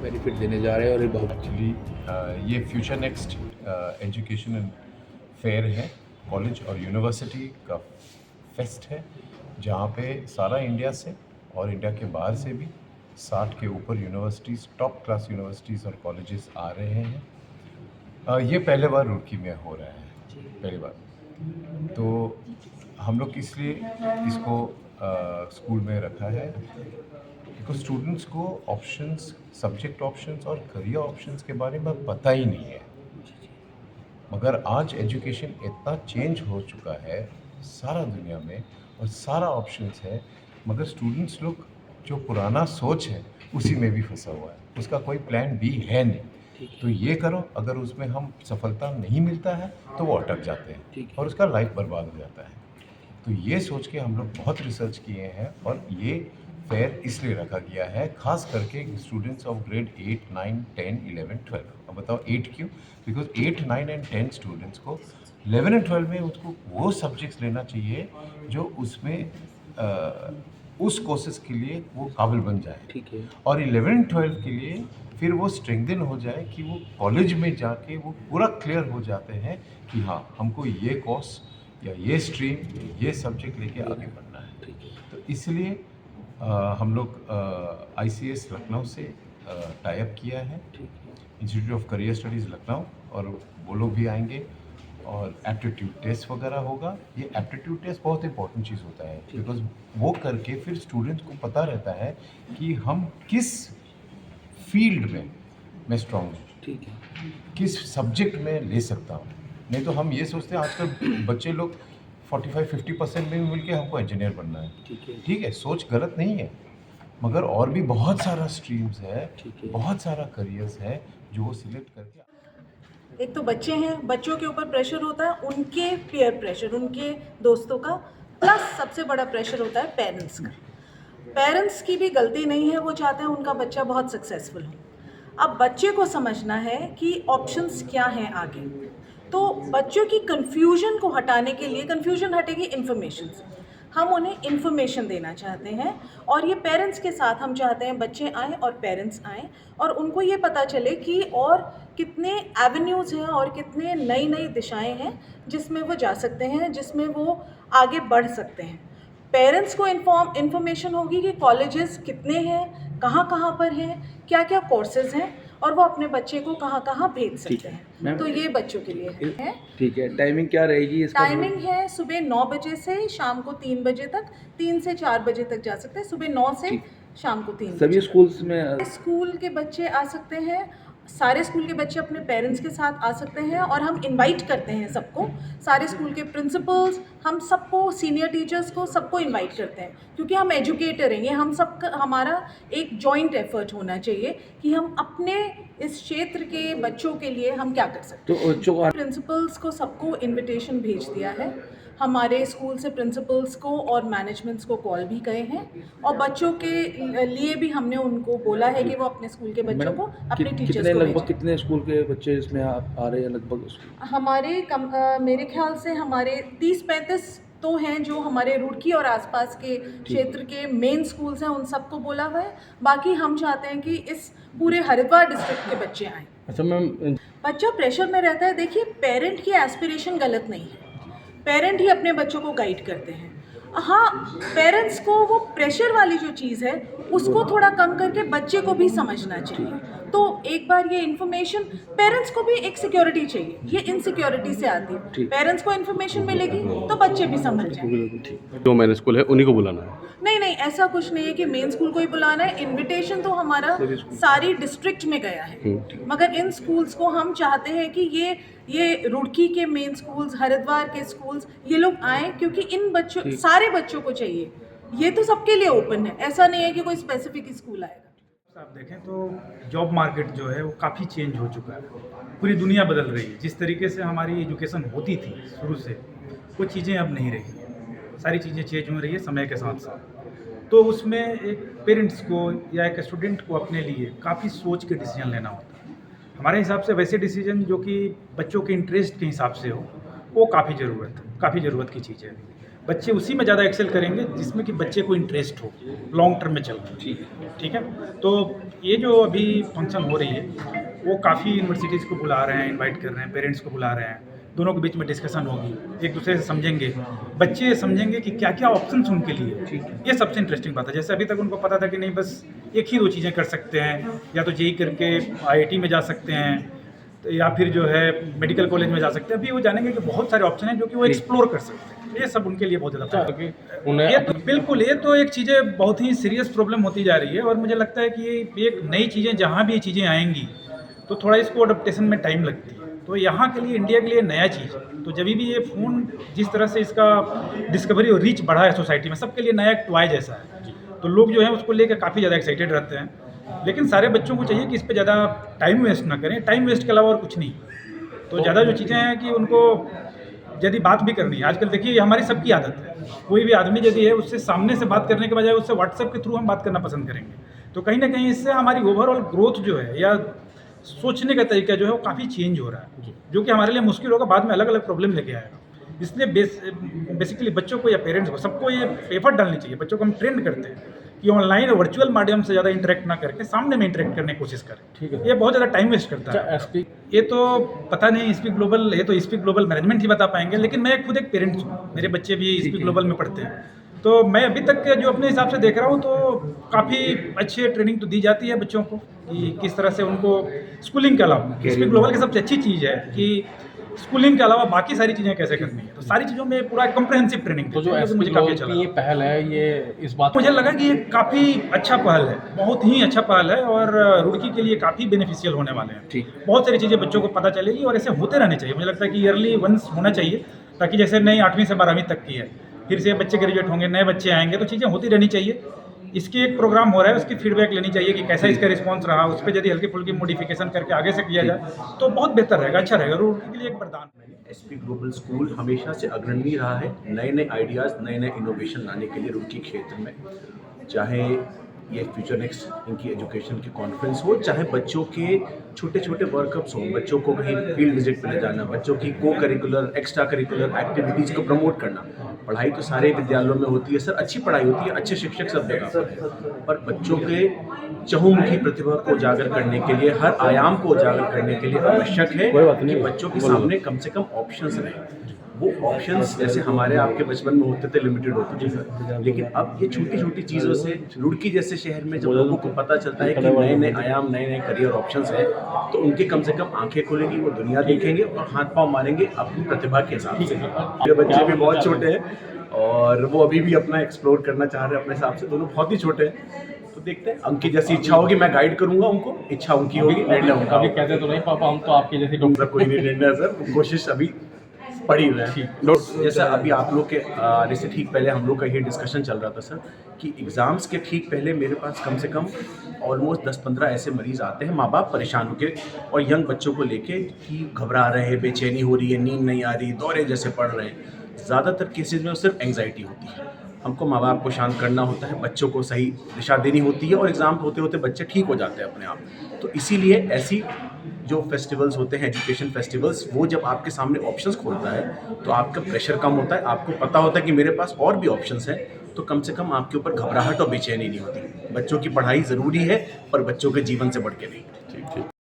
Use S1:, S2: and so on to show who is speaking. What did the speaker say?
S1: Benefit देने जा रहे हैं और ये बहुत
S2: एक्चुअली ये future next education and fair है, कॉलेज और यूनिवर्सिटी का फेस्ट है, जहाँ पे सारा इंडिया से और इंडिया के बाहर से भी 60 के ऊपर यूनिवर्सिटीज़, टॉप क्लास यूनिवर्सिटीज़ और कॉलेजेस आ रहे हैं। ये पहले बार रुड़की में हो रहा है, पहली बार। तो हम लोग इसलिए इसको स्कूल में रखा है बिकॉज स्टूडेंट्स को ऑप्शंस, सब्जेक्ट ऑप्शंस और करियर ऑप्शंस के बारे में पता ही नहीं है। मगर आज एजुकेशन इतना चेंज हो चुका है सारा दुनिया में और सारा ऑप्शंस है, मगर स्टूडेंट्स लोग जो पुराना सोच है उसी में भी फंसा हुआ है, उसका कोई प्लान बी है नहीं। तो ये करो, अगर उसमें हम सफलता नहीं मिलता है तो वो अटक जाते हैं और उसका लाइफ बर्बाद हो जाता है। तो ये सोच के हम लोग बहुत रिसर्च किए हैं और ये फेयर इसलिए रखा गया है, खास करके स्टूडेंट्स ऑफ ग्रेड 8, 9, 10, 11, 12। अब बताओ 8 क्यों? बिकॉज 8, 9 एंड 10 स्टूडेंट्स को 11 एंड 12 में उसको वो सब्जेक्ट्स लेना चाहिए जो उसमें उस कोर्सेज के लिए वो काबिल बन जाए।
S1: ठीक है।
S2: और 11 12 के लिए फिर वो स्ट्रेंथन हो जाए कि वो कॉलेज में जाके वो पूरा क्लियर हो जाते हैं कि हाँ, हमको ये कोर्स या ये स्ट्रीम, ये सब्जेक्ट लेके आगे बढ़ना है। तो इसलिए हम लोग ICS लखनऊ से टाई अप किया है, institute of career studies Lucknow, और वो लोग भी आएंगे और एप्टीट्यूड टेस्ट वगैरह होगा। ये एप्टीट्यूड टेस्ट बहुत इंपॉर्टेंट चीज़ होता है बिकॉज वो करके फिर स्टूडेंट्स को पता रहता है कि हम किस फील्ड में मैं स्ट्रॉन्ग हूँ,
S1: ठीक है।
S2: किस सब्जेक्ट में ले सकता हूँ। नहीं तो हम ये सोचते हैं आजकल बच्चे लोग 45-50% में मिल के हमको इंजीनियर बनना है। ठीक है, सोच गलत नहीं है, मगर और भी बहुत सारा स्ट्रीम्स है, बहुत सारा करियर्स है जो वो सिलेक्ट करके।
S3: एक तो बच्चे हैं, बच्चों के ऊपर प्रेशर होता है, उनके पीयर प्रेशर, उनके दोस्तों का, प्लस सबसे बड़ा प्रेशर होता है पेरेंट्स का। पेरेंट्स की भी गलती नहीं है, वो चाहते हैं उनका बच्चा बहुत सक्सेसफुल हो। अब बच्चे को समझना है कि ऑप्शंस क्या हैं आगे। तो बच्चों की कन्फ्यूजन को हटाने के लिए, कन्फ्यूजन हटेगी इन्फॉर्मेशन से, हम उन्हें इन्फॉर्मेशन देना चाहते हैं। और ये पेरेंट्स के साथ हम चाहते हैं बच्चे आएँ और पेरेंट्स आएँ और उनको ये पता चले कि और कितने एवेन्यूज़ हैं और कितने नई नई दिशाएं हैं जिसमें वो जा सकते हैं, जिसमें वो आगे बढ़ सकते हैं। पेरेंट्स को इन्फॉर्मेशन होगी कि कॉलेजेस कितने हैं, कहाँ कहाँ पर हैं, क्या क्या कोर्सेज हैं, और वो अपने बच्चे को कहाँ कहाँ भेज सकते हैं। तो ये बच्चों के लिए है।
S1: ठीक है, टाइमिंग क्या रहेगी इसका?
S3: टाइमिंग है सुबह 9 बजे से शाम को 3 बजे तक, 3 से 4 बजे तक जा सकते हैं, सुबह 9 से शाम को 3
S1: सभी
S3: बजे
S1: स्कूल्स में?
S3: स्कूल के बच्चे आ सकते हैं, सारे स्कूल के बच्चे अपने पेरेंट्स के साथ आ सकते हैं और हम इनवाइट करते हैं सबको, सारे स्कूल के प्रिंसिपल्स, हम सबको, सीनियर टीचर्स को, सबको इनवाइट करते हैं क्योंकि हम एजुकेटर हैं। ये हम सब का, हमारा एक जॉइंट एफर्ट होना चाहिए कि हम अपने इस क्षेत्र के बच्चों के लिए हम क्या कर सकते हैं।
S1: तो बच्चों को
S3: प्रिंसिपल्स को सबको इनविटेशन भेज दिया है, हमारे स्कूल से प्रिंसिपल्स को और मैनेजमेंट्स को कॉल भी गए हैं और बच्चों के लिए भी हमने उनको बोला है कि वो अपने स्कूल के बच्चों को अपने टीचर्स को
S1: लगभग कितने स्कूल के बच्चे इसमें आ रहे हैं लगभग?
S3: हमारे मेरे ख्याल से हमारे 30-35 तो हैं जो हमारे रुड़की और आसपास के क्षेत्र के मेन स्कूल्स हैं, उन सबको बोला हुआ है। बाकी हम चाहते हैं कि इस पूरे हरिद्वार डिस्ट्रिक्ट के बच्चे आएँ।
S1: अच्छा मैम,
S3: बच्चा प्रेशर में रहता है। देखिए, पेरेंट की एस्पिरेशन गलत नहीं है, पेरेंट ही अपने बच्चों को गाइड करते हैं। हाँ, पेरेंट्स को वो प्रेशर वाली जो चीज़ है उसको थोड़ा कम करके बच्चे को भी समझना चाहिए। तो एक बार ये इन्फॉर्मेशन, पेरेंट्स को भी एक सिक्योरिटी चाहिए, ये इनसिक्योरिटी से आती है। पेरेंट्स को इन्फॉर्मेशन मिलेगी तो बच्चे भी समझ जाएंगे।
S4: जो मेन स्कूल है उन्हीं को बुलाना है?
S3: नहीं नहीं, ऐसा कुछ नहीं है कि मेन स्कूल को ही बुलाना है। इनविटेशन तो हमारा सारी डिस्ट्रिक्ट में गया है, मगर इन स्कूल्स को हम चाहते हैं कि ये रुड़की के मेन स्कूल्स, हरिद्वार के स्कूल्स, ये लोग आएँ क्योंकि इन बच्चों, सारे बच्चों को चाहिए। ये तो सबके लिए ओपन है, ऐसा नहीं है कि कोई स्पेसिफिक स्कूल आएगा।
S5: आप देखें तो जॉब मार्केट जो है वो काफ़ी चेंज हो चुका है, पूरी दुनिया बदल रही है। जिस तरीके से हमारी एजुकेशन होती थी शुरू से, वो चीज़ें अब नहीं रही हैं, सारी चीज़ें चेंज हो रही है समय के साथ साथ। तो उसमें एक पेरेंट्स को या एक स्टूडेंट को अपने लिए काफ़ी सोच के डिसीजन लेना होता है। हमारे हिसाब से वैसे डिसीजन जो कि बच्चों के इंटरेस्ट के हिसाब से हो, वो काफ़ी ज़रूरत की चीज़ है। बच्चे उसी में ज़्यादा एक्सेल करेंगे जिसमें कि बच्चे को इंटरेस्ट हो, लॉन्ग टर्म में चलना। ठीक है, तो ये जो अभी फंक्शन हो रही है वो काफ़ी यूनिवर्सिटीज़ को बुला रहे हैं, इनवाइट कर रहे हैं, पेरेंट्स को बुला रहे हैं, दोनों के बीच में डिस्कशन होगी, एक दूसरे से समझेंगे, बच्चे समझेंगे कि क्या क्या ऑप्शंस उनके लिए। ये सबसे इंटरेस्टिंग बात है। जैसे अभी तक उनको पता था कि नहीं बस एक ही 2 चीज़ें कर सकते हैं, या तो जेईई करके आईआईटी में जा सकते हैं, तो या फिर जो है मेडिकल कॉलेज में जा सकते हैं। अभी वो जानेंगे कि बहुत सारे ऑप्शन हैं जो कि वो एक्सप्लोर कर सकते हैं। ये सब उनके लिए बहुत ज़्यादा ये तो बिल्कुल, ये तो एक चीज़ें बहुत ही सीरियस प्रॉब्लम होती जा रही है, और मुझे लगता है कि ये एक नई चीज़ें जहाँ भी ये चीज़ें आएंगी तो थोड़ा इसको अडोप्टेशन में टाइम लगती है। तो यहाँ के लिए, इंडिया के लिए नया चीज़ है। तो जब भी ये फ़ोन जिस तरह से इसका डिस्कवरी और रीच बढ़ा है सोसाइटी में, सबके लिए नया एक टॉय जैसा है, तो लोग जो है उसको लेकर काफ़ी ज़्यादा एक्साइटेड रहते हैं। लेकिन सारे बच्चों को चाहिए कि इस पे ज़्यादा टाइम वेस्ट ना करें, टाइम वेस्ट के अलावा और कुछ नहीं। तो ज़्यादा जो चीज़ें हैं कि उनको यदि बात भी करनी है, आजकल देखिए हमारी सबकी आदत है, कोई भी आदमी यदि है उससे सामने से बात करने के बजाय उससे व्हाट्सएप के थ्रू हम बात करना पसंद करेंगे। तो कहीं ना कहीं इससे हमारी ओवरऑल ग्रोथ जो है या सोचने का तरीका जो है वो काफ़ी चेंज हो रहा है, जो कि हमारे लिए मुश्किल होगा, बाद में अलग अलग प्रॉब्लम लेके आएगा। इसलिए बेसिकली बच्चों को या पेरेंट्स को सबको ये एफर्ट डालनी चाहिए। बच्चों को हम ट्रेंड करते हैं कि ऑनलाइन और वर्चुअल माध्यम से ज़्यादा इंटरेक्ट ना करके सामने में इंटरेक्ट करने की कोशिश करें।
S1: ठीक है।
S5: ये बहुत ज़्यादा टाइम वेस्ट करता है। ये तो पता नहीं, स्पीक ग्लोबल, ये तो स्पीक ग्लोबल मैनेजमेंट ही बता पाएंगे, लेकिन मैं खुद एक पेरेंट्स हूँ, मेरे बच्चे भी स्पीक ग्लोबल में पढ़ते हैं। तो मैं अभी तक जो अपने हिसाब से देख रहा हूँ तो काफ़ी अच्छी ट्रेनिंग तो दी जाती है बच्चों को कि किस तरह से उनको स्कूलिंग के अलावा, स्पीक ग्लोबल की सबसे अच्छी चीज़ है कि स्कूलिंग के अलावा बाकी सारी चीज़ें कैसे करनी है। तो सारी चीज़ों में पूरा कम्प्रहेंसिव ट्रेनिंग।
S4: तो जो
S5: मुझे काफ़ी अच्छा लगा,
S4: ये पहल है, ये इस बात
S5: मुझे लगा कि ये काफ़ी अच्छा पहल है, बहुत ही अच्छा पहल है, और रुड़की के लिए काफ़ी बेनिफिशियल होने वाले हैं।
S1: ठीक।
S5: बहुत सारी चीज़ें बच्चों को पता चलेगी और ऐसे होते रहने चाहिए। मुझे लगता है कि ईयरली वंस होना चाहिए, ताकि जैसे नई 8वीं से 12वीं तक की है, फिर से बच्चे ग्रेजुएट होंगे, नए बच्चे आएंगे, तो चीज़ें होती रहनी चाहिए। इसके एक प्रोग्राम हो रहा है, उसकी फीडबैक लेनी चाहिए कि कैसा इसका रिस्पांस रहा, उस पर यदि हल्की फुल्की मॉडिफिकेशन करके आगे से किया जाए तो बहुत बेहतर रहेगा, अच्छा रहेगा, रुड़की के लिए एक वरदान।
S6: एसपी ग्लोबल स्कूल हमेशा से अग्रणी रहा है नए नए आइडियाज़, नए नए इनोवेशन लाने के लिए रुड़की क्षेत्र में। चाहे ये फ्यूचर नेक्स्ट इनकी एजुकेशन की कॉन्फ्रेंस हो, चाहे बच्चों के छोटे छोटे वर्कअप्स हों, बच्चों को कहीं फील्ड विजिट पे ले जाना, बच्चों की को करिकुलर एक्स्ट्रा करिकुलर एक्टिविटीज़ को प्रमोट करना। पढ़ाई तो सारे विद्यालयों में होती है सर, अच्छी पढ़ाई होती है, अच्छे शिक्षक सब जगह पर है, पर बच्चों के चहुमुखी प्रतिभा को उजागर करने के लिए, हर आयाम को उजागर करने के लिए आवश्यक है कि बच्चों के सामने कम से कम ऑप्शंस रहें। वो ऑप्शंस जैसे हमारे आपके बचपन में होते थे, लिमिटेड होते थे सर, लेकिन अब ये छोटी छोटी चीज़ों से रुड़की जैसे शहर में जब लोगों को पता चलता है कि नए नए आयाम, नए नए करियर ऑप्शंस है, तो उनके कम से कम आंखें खुलेंगी, वो दुनिया देखेंगे और हाथ पांव मारेंगे अपनी प्रतिभा के हिसाब से। मेरे बच्चे भी बहुत छोटे हैं और वो अभी भी अपना एक्सप्लोर करना चाह रहे हैं अपने हिसाब से, दोनों बहुत ही छोटे हैं। तो देखते हैं, उनकी जैसी इच्छा होगी मैं गाइड करूंगा उनको, इच्छा उनकी होगी, निर्णय उनका।
S4: कभी कहते तो नहीं पापा हम तो आपके जैसे
S6: डॉक्टर कोई नहीं निर्णय सर, कोशिश अभी पड़ी हुई है। जैसा अभी आप लोग के आने से ठीक पहले हम लोग का ये डिस्कशन चल रहा था सर कि एग्ज़ाम्स के ठीक पहले मेरे पास कम से कम ऑलमोस्ट 10-15 ऐसे मरीज़ आते हैं, माँ बाप परेशान होकर और यंग बच्चों को लेके कि घबरा रहे हैं, बेचैनी हो रही है, नींद नहीं आ रही, दौरे जैसे पड़ रहे हैं। ज़्यादातर केसेस में सिर्फ एंग्जाइटी होती है। हमको माँ बाप को शांत करना होता है, बच्चों को सही दिशा देनी होती है और एग्ज़ाम होते होते बच्चे ठीक हो जाते हैं अपने आप। तो इसीलिए ऐसी जो फेस्टिवल्स होते हैं, एजुकेशन फेस्टिवल्स, वो जब आपके सामने ऑप्शंस खोलता है तो आपका प्रेशर कम होता है, आपको पता होता है कि मेरे पास और भी ऑप्शंस हैं, तो कम से कम आपके ऊपर घबराहट और बेचैनी नहीं होती। बच्चों की पढ़ाई ज़रूरी है पर बच्चों के जीवन से बढ़ के नहीं। ठीक ठीक।